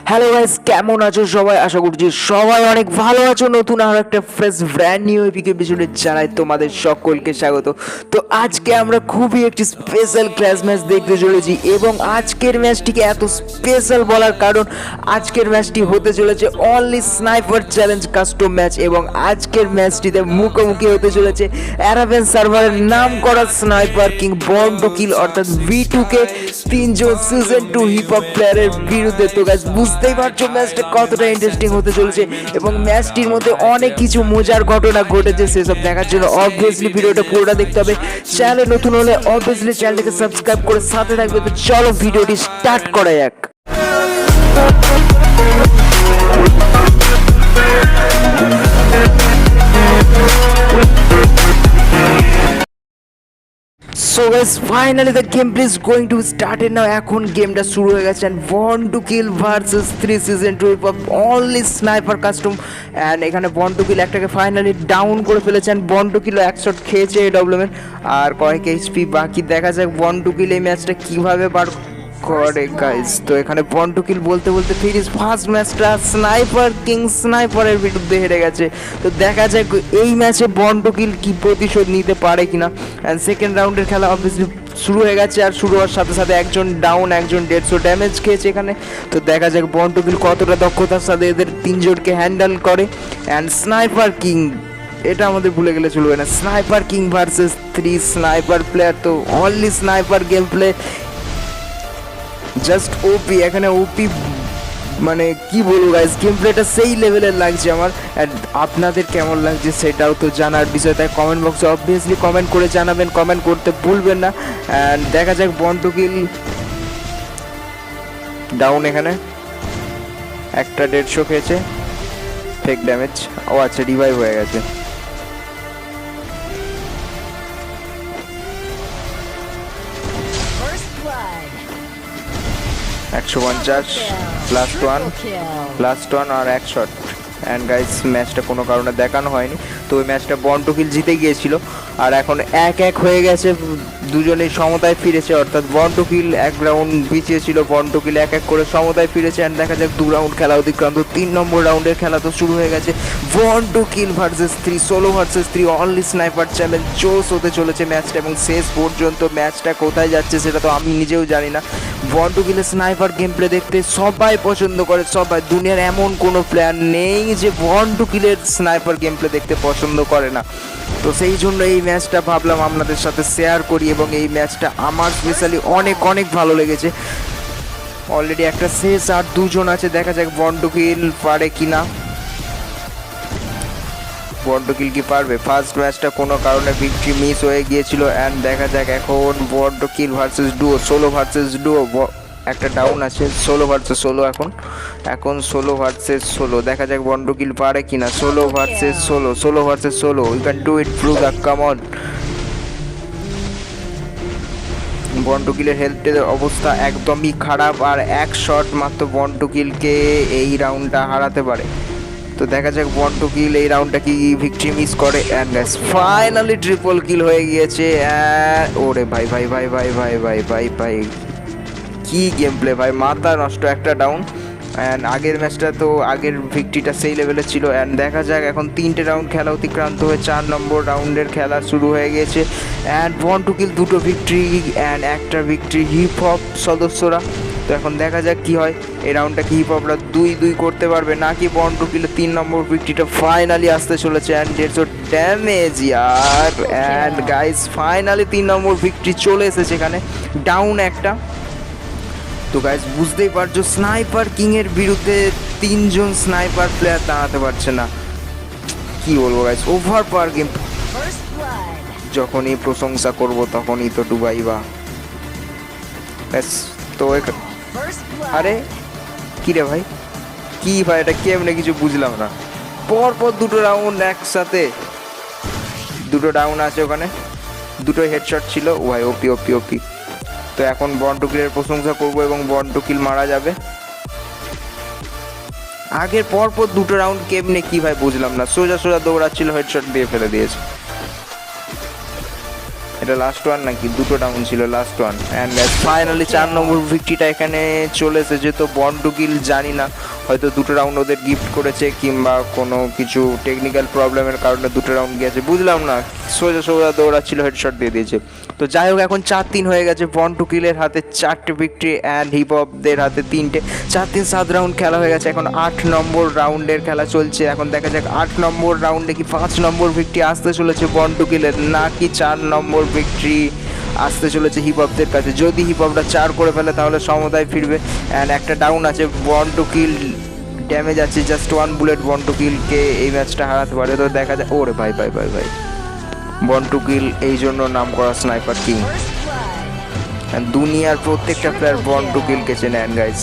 Hello guys, কেমন আছো সবাই? আশা করছি সবাই অনেক ভালো আছো। নতুন আর একটা ফ্রেশ ব্র্যান্ড নিউ এপিসোডে জানাই তোমাদের সকলকে স্বাগত। তো আজকে আমরা খুবই একটি স্পেশাল ক্লাস ম্যাচ দেখতে চলেছি এবং আজকের ম্যাচটিকে এত স্পেশাল বলার কারণ আজকের ম্যাচটি হতে চলেছে only sniper challenge custom match এবং আজকের ম্যাচটিতে মুখোমুখি হতে চলেছে অ্যারাবিয়ান সার্ভারের নাম করা sniper king born to kill অর্থাৎ V2কে তিনজন সিজন 2 হিপ হপ প্লেয়ারের বিরুদ্ধে। তো গাইস বুঝতেই পারছো ম্যাচটা কতটা ইন্টারেস্টিং হতে চলেছে এবং ম্যাচটির মধ্যে অনেক কিছু মজার ঘটনা ঘটেছে। সেসব দেখার জন্য অবভিয়াসলি ভিডিওটা পুরোটা দেখতে হবে। চ্যানেলে নতুন হলে অবভিয়াসলি চ্যানেলটাকে সাবস্ক্রাইব করে সাথে থাকবে। তো চলো ভিডিওটি স্টার্ট করা যাক। So guys, finally the gameplay is going to start now. এখন গেমটা শুরু হয়ে গেছে and Born to Kill versus 3 season 2 of only sniper custom and এখানে Born to Kill একটাকে ফাইনালি ডাউন করে ফেলেছেন। Born to Kill এক শট খেয়েছে AWM আর কয়েক এইচপি বাকি। দেখা যাক Born to Kill এই ম্যাচটা কিভাবে বার করে গাইস। তো এখানে Born to Kill বলতে বলতে ফিরিস ফার্স্ট ম্যাচটা স্নাইপার কিং স্নাইপারের বিরুদ্ধে হেরে গেছে। তো দেখা যাক এই ম্যাচে Born to Kill কি প্রতিশোধ নিতে পারে কিনা। অ্যান্ড সেকেন্ড রাউন্ডের খেলা অবভিয়াসলি শুরু হয়ে গেছে আর শুরু হওয়ার সাথে সাথে একজন ডাউন, একজন 150 ড্যামেজ খেয়েছে এখানে। তো দেখা যাক Born to Kill কতটা দক্ষতার সাথে এদের তিনজনকে হ্যান্ডেল করে। অ্যান্ড স্নাইপার কিং, এটা আমাদের ভুলে গেলে চলবে না, sniper king versus 3 sniper player. তো only sniper game play, just OP. এখানে ওপি মানে কি বলবো গাইস, গেম প্লেটা সেই লেভেলের লাগছে আমার। অ্যান্ড আপনাদের কেমন লাগছে সেটাও তো জানার বিষয়, তাই কমেন্ট বক্সে অবভিয়াসলি কমেন্ট করে জানাবেন, কমেন্ট করতে ভুলবেন না। অ্যান্ড দেখা যাক Born to Kill ডাউন, এখানে একটা 150 খেয়েছে, ফেক ড্যামেজ। ও আচ্ছা, রিভাইভ হয়ে গেছে। একশো 50 লাস্ট ওয়ান আর এক শট। অ্যান্ড গাইস ম্যাচটা কোনো কারণে দেখানো হয়নি, তো ওই ম্যাচটা Born to Kill জিতে গিয়েছিল। আর এখন 1-1 হয়ে গেছে, দুজনেই সমতায় ফিরেছে। অর্থাৎ Born to Kill এক রাউন্ড পিছিয়ে ছিল, Born to Kill 1-1 করে সমতায় ফিরেছে। অ্যান্ড দেখা যাক 2 রাউন্ড খেলা অতিক্রান্ত, 3 নম্বর রাউন্ডের খেলা তো শুরু হয়ে গেছে। Born to Kill versus 3, solo versus 3 only sniper challenge. জোস হতে চলেছে ম্যাচটা এবং শেষ পর্যন্ত ম্যাচটা কোথায় যাচ্ছে সেটা তো আমি নিজেও জানি না। Born to Kill sniper game play দেখতে সবাই পছন্দ করে, সবাই। দুনিয়ার এমন কোনো প্লেয়ার নেই যে Born to Kill sniper game play দেখতে পছন্দ করে না। তো সেই জন্য এই ম্যাচটা ভাবলাম আপনাদের সাথে শেয়ার করি এবং এই ম্যাচটা আমার স্পেশালি অনেক অনেক ভালো লেগেছে। অলরেডি একটা শেষ আর দুজন আছে, দেখা যাক Born to Kill পারে কিনা। Born to Kill কি পারবে? ফার্স্ট ম্যাচটা কোনো কারণে ভিক্টরি মিস হয়ে গিয়েছিল। অ্যান্ড দেখা যাক এখন Born to Kill versus duo, solo versus duo. একটা ডাউন আছে, সোলো ভার্সেস সোলো। এখন সোলো ভার্সেস সোলো, দেখা যাক Born to Kill পারে কিনা। Solo versus solo, solo versus solo, you can do it bro, দা কাম অন। Born to Kill-এর হেলথের অবস্থা একদমই খারাপ আর এক শট মাত্র Born to Kill-কে এই রাউন্ডটা হারাতে পারে। তো দেখা যাক Born to Kill এই রাউন্ডটা কি ভিক্টরি মিস করে। অ্যান্ড গাইস ফাইনালি ট্রিপল কিল হয়ে গিয়েছে। ওরে ভাই ভাই ভাই ভাই ভাই ভাই ভাই ভাই, কি গেম প্লে ভাই, মাথা নষ্ট। একটা ডাউন। অ্যান্ড আগের ম্যাচটা তো আগের ভিক্টরিটা সেই লেভেলে ছিল। অ্যান্ড দেখা যাক এখন 3টে রাউন্ড খেলা অতিক্রান্ত হয়ে 4 নম্বর রাউন্ডের খেলা শুরু হয়ে গেছে। অ্যান্ড Born to Kill 2টো ভিক্টরি অ্যান্ড একটা ভিক্টরি হিপ হপ সদস্যরা। তো এখন দেখা যাক কি হয়, এই রাউন্ডটা কি হিপ হপরা 2-2 করতে পারবে নাকি Born to Kill 3 নম্বর ভিক্টরিটা ফাইনালি আসতে চলেছে। অ্যান্ড 150 ড্যামেজ ইয়ার। অ্যান্ড গাইস ফাইনালি 3 নম্বর ভিক্টরি চলে এসেছে, এখানে ডাউন একটা। তো গাইস বুঝতেই পারছো স্নাইপার কিংয়ের বিরুদ্ধে 3জন স্নাইপার প্লেয়ার দাঁড়াতে পারছে না। কি বলবো গাইস, ওভার পাওয়ার গেম। যখনই প্রশংসা করব তখনই তো ডুবাইবা। তো আরে কি রে ভাই, কি ভাই এটা কেমনে কিছু বুঝলাম না। পরপর 2টো রাউন্ড একসাথে, 2টো ডাউন আছে ওখানে, 2টো হেডশট ছিল। ভাই ওপি ওপি ওপি। তো এখন Born to Kill-এর প্রশংসা করবো এবং Born to Kill মারা যাবে। আগের পরপর 2টো রাউন্ড কেমনে কি ভাই বুঝলাম না, সোজা সোজা দৌড়াচ্ছিল, হেডশট দিয়ে ফেলে দিয়েছে। এটা লাস্ট ওয়ান নাকি? দুটো ডাউন ছিল, লাস্ট ওয়ান। অ্যান্ড ফাইনালি 4 নম্বর ভিক্টরিটা এখানে চলে এসেছে। তো বন্ড টু কিল জানি না, হয়তো দুটো রাউন্ড ওদের গিফট করেছে কিংবা কোনো কিছু টেকনিক্যাল প্রবলেমের কারণে দুটো রাউন্ড গিয়েছে, বুঝলাম না। সোজা সোজা দৌড়াচ্ছিল, হেডশট দিয়ে দিয়েছে। তো যাই হোক, এখন 4-3 হয়ে গেছে। বন্ড টু কিলের হাতে 4টে ভিক্টরি অ্যান্ড হিপ হপদের হাতে 3টে। 4-3 7 রাউন্ড খেলা হয়ে গেছে। এখন 8 নম্বর রাউন্ডের খেলা চলছে। এখন দেখা যাক 8 নম্বর রাউন্ডে কি 5 নম্বর ভিক্টরি আসতে চলেছে বন্ড টু কিলের, নাকি 4 নম্বর ভিক্টরি আসতে চলেছে হিপ হপদের কাছে। যদি হিপ হপটা 4 করে ফেলে তাহলে সমতায় ফিরবে। অ্যান্ড একটা ডাউন আছে, বন্ড টু কিল ড্যামেজ আছে, জাস্ট 1 বুলেট বন্ড টু কিলকে এই ম্যাচটা হারাতে পারে। তো দেখা যায়, ওরে ভাই ভাই ভাই ভাই, বন্ড টু কিল এই জন্য নাম করা স্নাইপার কিং। দুনিয়ার প্রত্যেকটা প্লেয়ার বন্ড টু কিলকে চেনে। অ্যান্ড গাইস,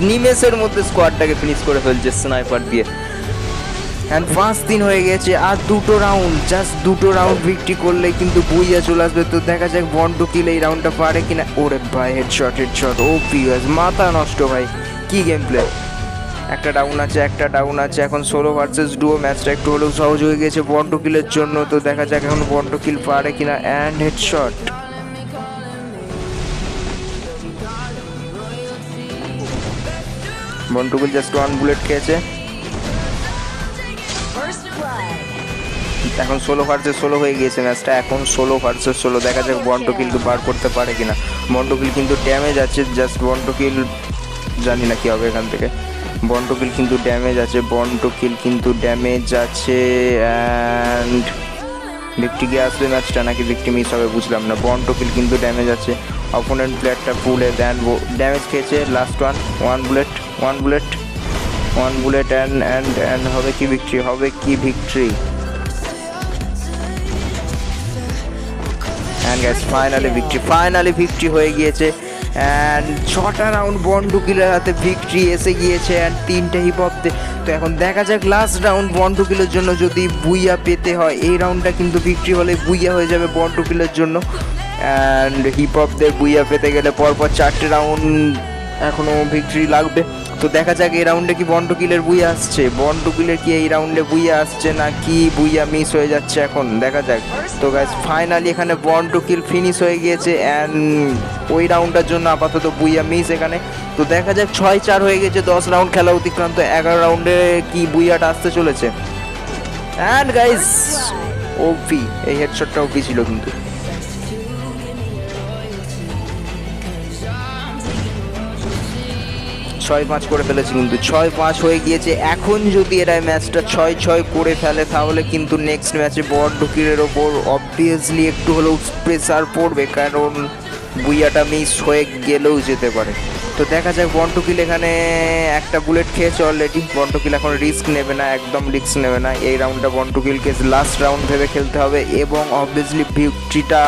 নিমেষের মধ্যে স্কোয়াডটাকে ফিনিশ করে ফেলছে স্নাইপার দিয়ে। অ্যান্ড 5-3 হয়ে গেছে। আর দুটো রাউন্ড, জাস্ট দুটো রাউন্ড ভিক্টরি করলেই কিন্তু বুইয়া চলে আসবে। তো দেখা যাক বন্ড টু কিল এই রাউন্ডটা পারে কিনা। ওরে ভাই, হেডশট হেডশট, ও পিএস, মাথা নষ্ট ভাই, কি গেম প্লে। একটা ডাউন আছে, একটা ডাউন আছে। এখন 16 ভার্সেস ডুও, ম্যাচটা একটু হলেও সহজ হয়ে গেছে বন্ড টু কিলের জন্য। তো দেখা যাক এখন বন্ড টু কিল পারে কিনা। And headshot, bond to kill just 1 bullet খেয়েছে। এখন 16 ভার্সেস 16 হয়ে গিয়েছে ম্যাচটা। এখন 16 ভার্সেস 16, দেখা যাক বন্ড টু কিল বার করতে পারে কিনা। বন্ড টু কিল কিন্তু ড্যামেজ আছে, জাস্ট বন্ড টু কিল জানি না কি হবে এখান থেকে। বন্ড টু কিল কিন্তু ড্যামেজ আছে, বন্ড টু কিল কিন্তু ড্যামেজ আছে। অ্যান্ড ভিক্টরি গিয়ে আসবে ম্যাচটা, নাকি ভিক্টরি মিস হবে বুঝলাম না। বন্ড টু কিল কিন্তু ড্যামেজ আছে, অপোনেন্ট প্লেয়ারটা ফুলে দেন ড্যামেজ খেয়েছে। Last one, 1 bullet 1 bullet 1 bullet. And হবে কি ভিক্টরি, হবে কি victory. And guys, finally victory হয়ে গিয়েছে। অ্যান্ড 6টা রাউন্ড বন্ড টু কিলের হাতে ভিক্টরি এসে গিয়েছে। অ্যান্ড 3টে হিপ হপ। তো এখন দেখা যাক লাস্ট রাউন্ড বন্ড টু কিলের জন্য যদি বুইয়া পেতে হয়, এই রাউন্ডটা কিন্তু ভিক্টরি হলে বুইয়া হয়ে যাবে বন্ড টু কিলের জন্য। অ্যান্ড হিপ হপদের বুইয়া পেতে গেলে পরপর 4টে রাউন্ড এখনও ভিক্টরি লাগবে। তো দেখা যাক এই রাউন্ডে কি বন্ড টু কিলের বুইয়া আসছে, বন্ড টু কিলের কি এই রাউন্ডে বুইয়া আসছে নাকি বুইয়া মিস হয়ে যাচ্ছে, এখন দেখা যাক। তো গাইস, ফাইনালি এখানে বন্ড টু কিল ফিনিশ হয়ে গিয়েছে। অ্যান্ড ওই রাউন্ডটার জন্য আপাতত বুইয়া মিস এখানে। তো দেখা যাক 6-4 হয়ে গেছে, 10 রাউন্ড খেলা অতিক্রান্ত। 11 রাউন্ডে কি বুইয়াটা আসতে চলেছে। অ্যান্ড গাইস, ওপি, এই হেডশটটা ওপি ছিল কিন্তু। 6-5 করে ফেলেছে কিন্তু, 6-5 হয়ে গিয়েছে। এখন যদি এরা ম্যাচটা 6-6 করে ফেলে তাহলে কিন্তু নেক্সট ম্যাচে বন্ড টু কিলের ওপর অবভিয়াসলি একটু হলেও প্রেসার পড়বে, কারণ বুইয়াটা মিস হয়ে গেলেও যেতে পারে। তো দেখা যাক, বন্ড টু কিল এখানে একটা বুলেট খেয়েছে অলরেডি। বন্ড টু কিল এখন রিস্ক নেবে না, একদম রিস্ক নেবে না। এই রাউন্ডটা বন্ড টু কিলকে লাস্ট রাউন্ড ভেবে খেলতে হবে এবং অবভিয়াসলি ভিক্টরিটা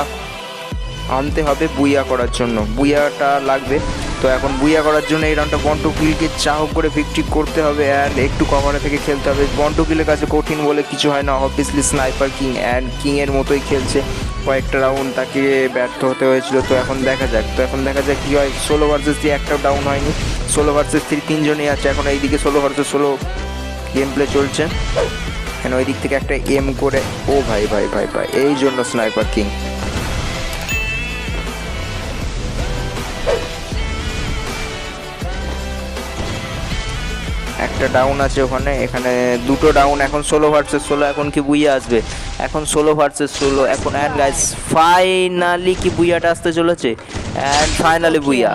আনতে হবে বুইয়া করার জন্য, বুইয়াটা লাগবে। তো এখন বুইয়া করার জন্য এই রাউন্ডটা বন্ড টু কিলকে চাহ করে ভিক্টরি করতে হবে। অ্যান্ড একটু কভারে থেকে খেলতে হবে। বন্ড টু কিলের কাছে কঠিন বলে কিছু হয় না, অবভিয়াসলি স্নাইপার কিং অ্যান্ড কিংয়ের মতোই খেলছে। কয়েকটা রাউন্ড তাকে ব্যর্থ হতে হয়েছিল। তো এখন দেখা যাক কী হয়। 16 ভার্সেস 3 একটাও ডাউন হয়নি, 16 ভার্সেস 3 3জনই আছে এখন। এইদিকে 16 ভার্সেস 16 গেম প্লে চলছে। এখন ওই দিক থেকে একটা এম করে, ও ভাই ভাই ভাই ভাই, এই জন্য স্নাইপার কিং। একটা ডাউন আছে ওখানে, এখানে দুটো ডাউন। এখন 16 ভার্সেস 16, এখন কি বুইয়া আসবে? এখন 16 ভার্সেস 16 এখন। অ্যান্ড গাইস, ফাইনালি কি বুইয়াটা আসতে চলেছে? And finally booyah.